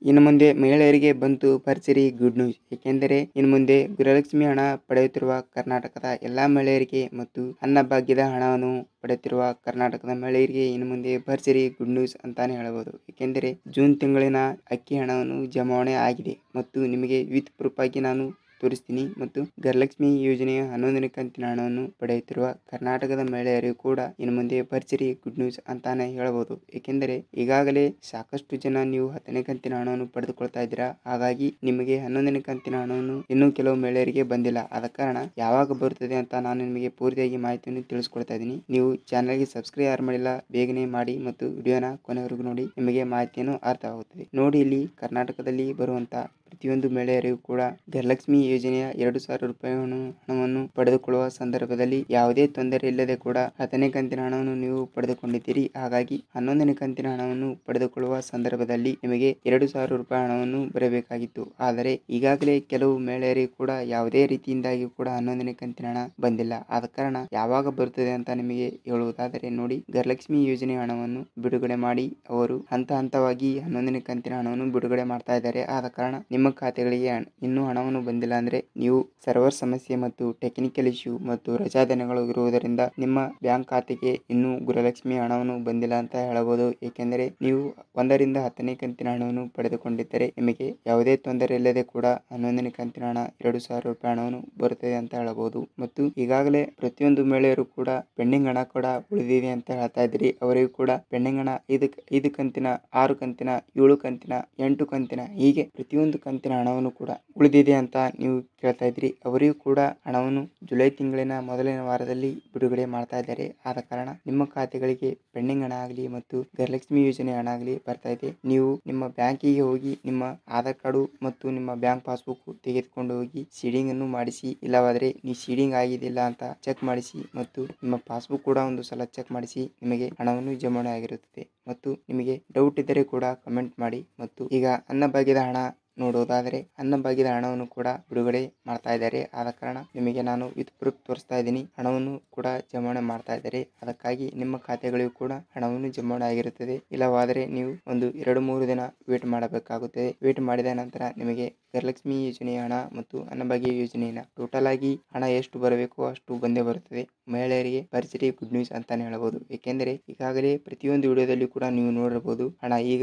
ಇನ್ನು ಮುಂದೆ ಮಹಿಳೆಯರಿಗೆ ಬಂತು ಭರ್ಜರಿ ಗುಡ್ ನ್ಯೂಸ್. ಏಕೆಂದರೆ ಇನ್ನು ಮುಂದೆ ಗೃಹಲಕ್ಷ್ಮಿ ಹಣ ಪಡೆಯುತ್ತಿರುವ ಕರ್ನಾಟಕದ ಎಲ್ಲಾ ಮಹಿಳೆಯರಿಗೆ ಮತ್ತು ಅನ್ನಭಾಗ್ಯದ ಹಣವನ್ನು ಪಡೆಯುತ್ತಿರುವ ಕರ್ನಾಟಕದ ಮಹಿಳೆಯರಿಗೆ ಇನ್ನು ಮುಂದೆ ಭರ್ಜರಿ ಗುಡ್ ನ್ಯೂಸ್ ಅಂತಾನೆ ಹೇಳಬಹುದು. ಏಕೆಂದರೆ ಜೂನ್ ತಿಂಗಳಿನ ಅಕ್ಕಿ ಹಣವನ್ನು ಜಮಾವಣೆ ಆಗಿದೆ ಮತ್ತು ನಿಮಗೆ ವಿತ್ ಪ್ರೂಫ್ ಆಗಿ ನಾನು ತೋರಿಸ್ತೀನಿ. ಮತ್ತು ಗೃಹಲಕ್ಷ್ಮಿ ಯೋಜನೆಯ 11ನೇ ಕಂತಿನ ಹಣವನ್ನು ಪಡೆಯುತ್ತಿರುವ ಕರ್ನಾಟಕದ ಮಹಿಳೆಯರಿಗೂ ಕೂಡ ಇನ್ನು ಮುಂದೆ ಭರ್ಜರಿ ಗುಡ್ ನ್ಯೂಸ್ ಅಂತಾನೆ ಹೇಳಬಹುದು. ಏಕೆಂದರೆ ಈಗಾಗಲೇ ಸಾಕಷ್ಟು ಜನ ನೀವು 10ನೇ ಕಂತಿನ ಹಣವನ್ನು ಪಡೆದುಕೊಳ್ತಾ ಇದ್ದೀರಾ. ಹಾಗಾಗಿ ನಿಮಗೆ 11ನೇ ಕಂತಿನ ಹಣವನ್ನು ಇನ್ನೂ ಕೆಲವು ಮಹಿಳೆಯರಿಗೆ ಬಂದಿಲ್ಲ. ಆದ ಕಾರಣ ಯಾವಾಗ ಬರುತ್ತದೆ ಅಂತ ನಾನು ನಿಮಗೆ ಪೂರ್ತಿಯಾಗಿ ಮಾಹಿತಿಯನ್ನು ತಿಳಿಸ್ಕೊಡ್ತಾ ಇದ್ದೀನಿ. ನೀವು ಚಾನಲ್ಗೆ ಸಬ್ಸ್ಕ್ರೈಬ್ ಯಾರು ಮಾಡಿಲ್ಲ ಬೇಗನೆ ಮಾಡಿ ಮತ್ತು ವಿಡಿಯೋನ ಕೊನೆವರೆಗೂ ನೋಡಿ, ನಿಮಗೆ ಮಾಹಿತಿಯನ್ನು ಅರ್ಥವಾಗುತ್ತದೆ. ನೋಡಿ, ಇಲ್ಲಿ ಕರ್ನಾಟಕದಲ್ಲಿ ಬರುವಂತ ಪ್ರತಿಯೊಂದು ಮಹಿಳೆಯರಿಗೂ ಕೂಡ ಗೃಹಲಕ್ಷ್ಮಿ ಯೋಜನೆಯ 2,000 ರೂಪಾಯಿ ಹಣವನ್ನು ಪಡೆದುಕೊಳ್ಳುವ ಸಂದರ್ಭದಲ್ಲಿ ಯಾವುದೇ ತೊಂದರೆ ಇಲ್ಲದೆ ಕೂಡ 10ನೇ ಕಂತಿನ ಹಣವನ್ನು ನೀವು ಪಡೆದುಕೊಂಡಿದ್ದೀರಿ. ಹಾಗಾಗಿ 11ನೇ ಕಂತಿನ ಹಣವನ್ನು ಪಡೆದುಕೊಳ್ಳುವ ಸಂದರ್ಭದಲ್ಲಿ ನಿಮಗೆ 2,000 ರೂಪಾಯಿ ಹಣವನ್ನು ಬರಬೇಕಾಗಿತ್ತು. ಆದರೆ ಈಗಾಗಲೇ ಕೆಲವು ಮಹಿಳೆಯರಿಗೆ ಕೂಡ ಯಾವುದೇ ರೀತಿಯಿಂದಾಗಿ ಕೂಡ 11ನೇ ಕಂತಿನ ಹಣ ಬಂದಿಲ್ಲ. ಆದ ಕಾರಣ ಯಾವಾಗ ಬರುತ್ತದೆ ಅಂತ ನಿಮಗೆ ಹೇಳುವುದಾದರೆ, ನೋಡಿ, ಗೃಹಲಕ್ಷ್ಮಿ ಯೋಜನೆ ಹಣವನ್ನು ಬಿಡುಗಡೆ ಮಾಡಿ ಅವರು ಹಂತ ಹಂತವಾಗಿ 11ನೇ ಕಂತಿನ ಹಣವನ್ನು ಬಿಡುಗಡೆ ಮಾಡ್ತಾ ಇದ್ದಾರೆ. ಆದ ಕಾರಣ ನಿಮ್ಮ ಖಾತೆಗಳಿಗೆ ಇನ್ನೂ ಹಣವನ್ನು ಬಂದಿಲ್ಲ ಅಂದ್ರೆ ನೀವು ಸರ್ವರ್ ಸಮಸ್ಯೆ ಮತ್ತು ಟೆಕ್ನಿಕಲ್ ಇಶ್ಯೂ ಮತ್ತು ರಜಾ ದಿನಗಳು ಇರುವುದರಿಂದ ನಿಮ್ಮ ಬ್ಯಾಂಕ್ ಖಾತೆಗೆ ಇನ್ನೂ ಗೃಹಲಕ್ಷ್ಮಿ ಹಣವನ್ನು ಬಂದಿಲ್ಲ ಅಂತ ಹೇಳಬಹುದು. ಏಕೆಂದರೆ ನೀವು 1ರಿಂದ 10ನೇ ಕಂತಿನ ಹಣವನ್ನು ಪಡೆದುಕೊಂಡಿದ್ದರೆ ನಿಮಗೆ ಯಾವುದೇ ತೊಂದರೆ ಇಲ್ಲದೆ ಕೂಡ 11ನೇ ಕಂತಿನ ಹಣ 2,000 ರೂಪಾಯಿ ಹಣವನ್ನು ಬರುತ್ತದೆ ಅಂತ ಹೇಳಬಹುದು. ಮತ್ತು ಈಗಾಗಲೇ ಪ್ರತಿಯೊಂದು ಮಹಿಳೆಯರು ಕೂಡ ಪೆಂಡಿಂಗ್ ಹಣ ಕೂಡ ಉಳಿದಿದೆ ಅಂತ ಹೇಳ್ತಾ ಇದ್ರಿ. ಅವರಿಗೂ ಕೂಡ ಪೆಂಡಿಂಗ್ ಹಣ 5 ಕಂತಿನ, 6 ಕಂತಿನ, 7 ಕಂತಿನ, 8 ಕಂತಿನ ಹೀಗೆ ಪ್ರತಿಯೊಂದು ಕಂತಿನ ಹಣವನ್ನು ಕೂಡ ಉಳಿದಿದೆ ಅಂತ ನೀವು ಕೇಳ್ತಾ ಇದ್ರಿ. ಅವರಿಗೂ ಕೂಡ ಹಣವನ್ನು ಜುಲೈ ತಿಂಗಳಿನ ಮೊದಲನೇ ವಾರದಲ್ಲಿ ಬಿಡುಗಡೆ ಮಾಡ್ತಾ ಇದ್ದಾರೆ. ಆದ ಕಾರಣ ನಿಮ್ಮ ಖಾತೆಗಳಿಗೆ ಪೆಂಡಿಂಗ್ ಹಣ ಆಗಲಿ ಮತ್ತು ಗೃಹಲಕ್ಷ್ಮಿ ಯೋಜನೆ ಹಣ ಆಗಲಿ ಬರ್ತಾ ಇದೆ. ನೀವು ನಿಮ್ಮ ಬ್ಯಾಂಕಿಗೆ ಹೋಗಿ ನಿಮ್ಮ ಆಧಾರ್ ಕಾರ್ಡು ಮತ್ತು ನಿಮ್ಮ ಬ್ಯಾಂಕ್ ಪಾಸ್ಬುಕ್ ತೆಗೆದುಕೊಂಡು ಹೋಗಿ ಸೀಡಿಂಗ್ ಅನ್ನು ಮಾಡಿಸಿ. ಇಲ್ಲವಾದರೆ ನೀವು ಸೀಡಿಂಗ್ ಆಗಿದಿಲ್ಲ ಅಂತ ಚೆಕ್ ಮಾಡಿಸಿ ಮತ್ತು ನಿಮ್ಮ ಪಾಸ್ಬುಕ್ ಕೂಡ ಒಂದು ಸಲ ಚೆಕ್ ಮಾಡಿಸಿ. ನಿಮಗೆ ಹಣವನ್ನು ಜಮಾವಣೆ ಆಗಿರುತ್ತದೆ. ಮತ್ತು ನಿಮಗೆ ಡೌಟ್ ಇದ್ದರೆ ಕೂಡ ಕಮೆಂಟ್ ಮಾಡಿ. ಮತ್ತು ಈಗ ಅನ್ನಭಾಗ್ಯದ ಹಣ ನೋಡುವುದಾದರೆ, ಅನ್ನಭಾಗ್ಯದ ಹಣವನ್ನು ಕೂಡ ಬಿಡುಗಡೆ ಮಾಡ್ತಾ ಇದ್ದಾರೆ. ಆದ ಕಾರಣ ನಿಮಗೆ ನಾನು ವಿತ್ ಪ್ರೂಫ್ ತೋರಿಸ್ತಾ ಇದ್ದೀನಿ. ಹಣವನ್ನು ಕೂಡ ಜಮಾವಣೆ ಮಾಡ್ತಾ ಇದ್ದಾರೆ. ಅದಕ್ಕಾಗಿ ನಿಮ್ಮ ಖಾತೆಗಳಿಗೂ ಕೂಡ ಹಣವನ್ನು ಜಮಾವಣೆ ಆಗಿರುತ್ತದೆ. ಇಲ್ಲವಾದರೆ ನೀವು ಒಂದು 2-3 ದಿನ ವೇಟ್ ಮಾಡಬೇಕಾಗುತ್ತದೆ. ವೇಟ್ ಮಾಡಿದ ನಂತರ ನಿಮಗೆ ಗೃಹಲಕ್ಷ್ಮಿ ಯೋಜನೆಯ ಹಣ ಮತ್ತು ಅನ್ನಭಾಗ್ಯ ಯೋಜನೆಯ ಟೋಟಲ್ ಆಗಿ ಹಣ ಎಷ್ಟು ಬರಬೇಕು ಅಷ್ಟು ಬಂದೇ ಬರುತ್ತದೆ. ಮಹಿಳೆಯರಿಗೆ ಭರ್ಜರಿ ಗುಡ್ ನ್ಯೂಸ್ ಅಂತಾನೆ ಹೇಳಬಹುದು. ಏಕೆಂದರೆ ಈಗಾಗಲೇ ಪ್ರತಿಯೊಂದು ವಿಡಿಯೋದಲ್ಲಿ ಕೂಡ ನೀವು ನೋಡಿರಬಹುದು, ಹಣ ಈಗ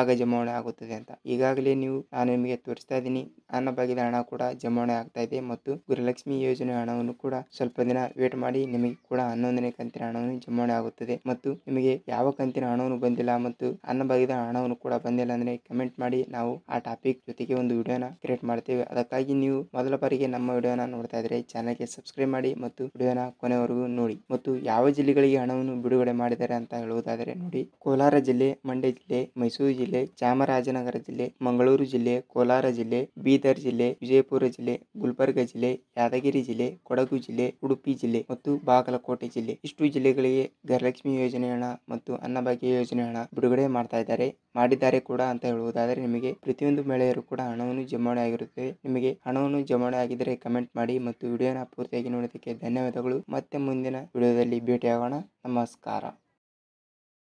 ಆಗ ಜಮಾವಣೆ ಆಗುತ್ತದೆ ಅಂತ. ಈಗಾಗಲೇ ನಾನು ನಿಮಗೆ ತೋರಿಸ್ತಾ ಇದ್ದೀನಿ. ಅನ್ನಭಾಗ್ಯದ ಹಣ ಕೂಡ ಜಮಾವಣೆ ಆಗ್ತಾ ಇದೆ ಮತ್ತು ಗೃಹಲಕ್ಷ್ಮಿ ಯೋಜನೆ ಹಣವನ್ನು ಕೂಡ ಸ್ವಲ್ಪ ದಿನ ವೇಟ್ ಮಾಡಿ ನಿಮಗೆ ಕೂಡ 11ನೇ ಕಂತಿನ ಹಣವನ್ನು ಜಮಾವಣೆ ಆಗುತ್ತದೆ. ಮತ್ತು ನಿಮಗೆ ಯಾವ ಕಂತಿನ ಹಣವನ್ನು ಬಂದಿಲ್ಲ ಮತ್ತು ಅನ್ನಭಾಗ್ಯದ ಹಣವನ್ನು ಕೂಡ ಬಂದಿಲ್ಲ ಅಂದ್ರೆ ಕಮೆಂಟ್ ಮಾಡಿ, ನಾವು ಆ ಟಾಪಿಕ್ ಜೊತೆಗೆ ಒಂದು ವಿಡಿಯೋನ ಕ್ರಿಯೇಟ್ ಮಾಡ್ತೇವೆ. ಅದಕ್ಕಾಗಿ ನೀವು ಮೊದಲ ಬಾರಿಗೆ ನಮ್ಮ ವಿಡಿಯೋನ ನೋಡ್ತಾ ಇದ್ರೆ ಚಾನಲ್ಗೆ ಸಬ್ಸ್ಕ್ರೈಬ್ ಮಾಡಿ ಮತ್ತು ವಿಡಿಯೋನ ಕೊನೆವರೆಗೂ ನೋಡಿ. ಮತ್ತು ಯಾವ ಜಿಲ್ಲೆಗಳಿಗೆ ಹಣವನ್ನು ಬಿಡುಗಡೆ ಮಾಡಿದ್ದಾರೆ ಅಂತ ಹೇಳುವುದಾದರೆ, ನೋಡಿ, ಕೋಲಾರ ಜಿಲ್ಲೆ, ಮಂಡ್ಯ ಜಿಲ್ಲೆ, ಮೈಸೂರು ಜಿಲ್ಲೆ, ಚಾಮರಾಜನಗರ ಜಿಲ್ಲೆ, ಮಂಗಳೂರು ಜಿಲ್ಲೆ, ಕೋಲಾರ ಜಿಲ್ಲೆ, ಬೀದರ್ ಜಿಲ್ಲೆ, ವಿಜಯಪುರ ಜಿಲ್ಲೆ, ಗುಲ್ಬರ್ಗ ಜಿಲ್ಲೆ, ಯಾದಗಿರಿ ಜಿಲ್ಲೆ, ಕೊಡಗು ಜಿಲ್ಲೆ, ಉಡುಪಿ ಜಿಲ್ಲೆ ಮತ್ತು ಬಾಗಲಕೋಟೆ ಜಿಲ್ಲೆ. ಇಷ್ಟು ಜಿಲ್ಲೆಗಳಿಗೆ ಗೃಹಲಕ್ಷ್ಮಿ ಯೋಜನೆ ಹಣ ಮತ್ತು ಅನ್ನಭಾಗ್ಯ ಯೋಜನೆ ಹಣ ಬಿಡುಗಡೆ ಮಾಡಿದ್ದಾರೆ ಕೂಡ ಅಂತ ಹೇಳುವುದಾದರೆ, ನಿಮಗೆ ಪ್ರತಿಯೊಂದು ಮಹಿಳೆಯರು ಕೂಡ ಹಣವನ್ನು ಜಮಾವಣೆ ಆಗಿರುತ್ತದೆ. ನಿಮಗೆ ಹಣವನ್ನು ಜಮಾವಣೆ ಆಗಿದ್ದರೆ ಕಮೆಂಟ್ ಮಾಡಿ ಮತ್ತು ವಿಡಿಯೋನ ಪೂರ್ತಿಯಾಗಿ ನೋಡೋದಕ್ಕೆ ಧನ್ಯವಾದಗಳು. ಮತ್ತೆ ಮುಂದಿನ ವಿಡಿಯೋದಲ್ಲಿ ಭೇಟಿಯಾಗೋಣ. ನಮಸ್ಕಾರ.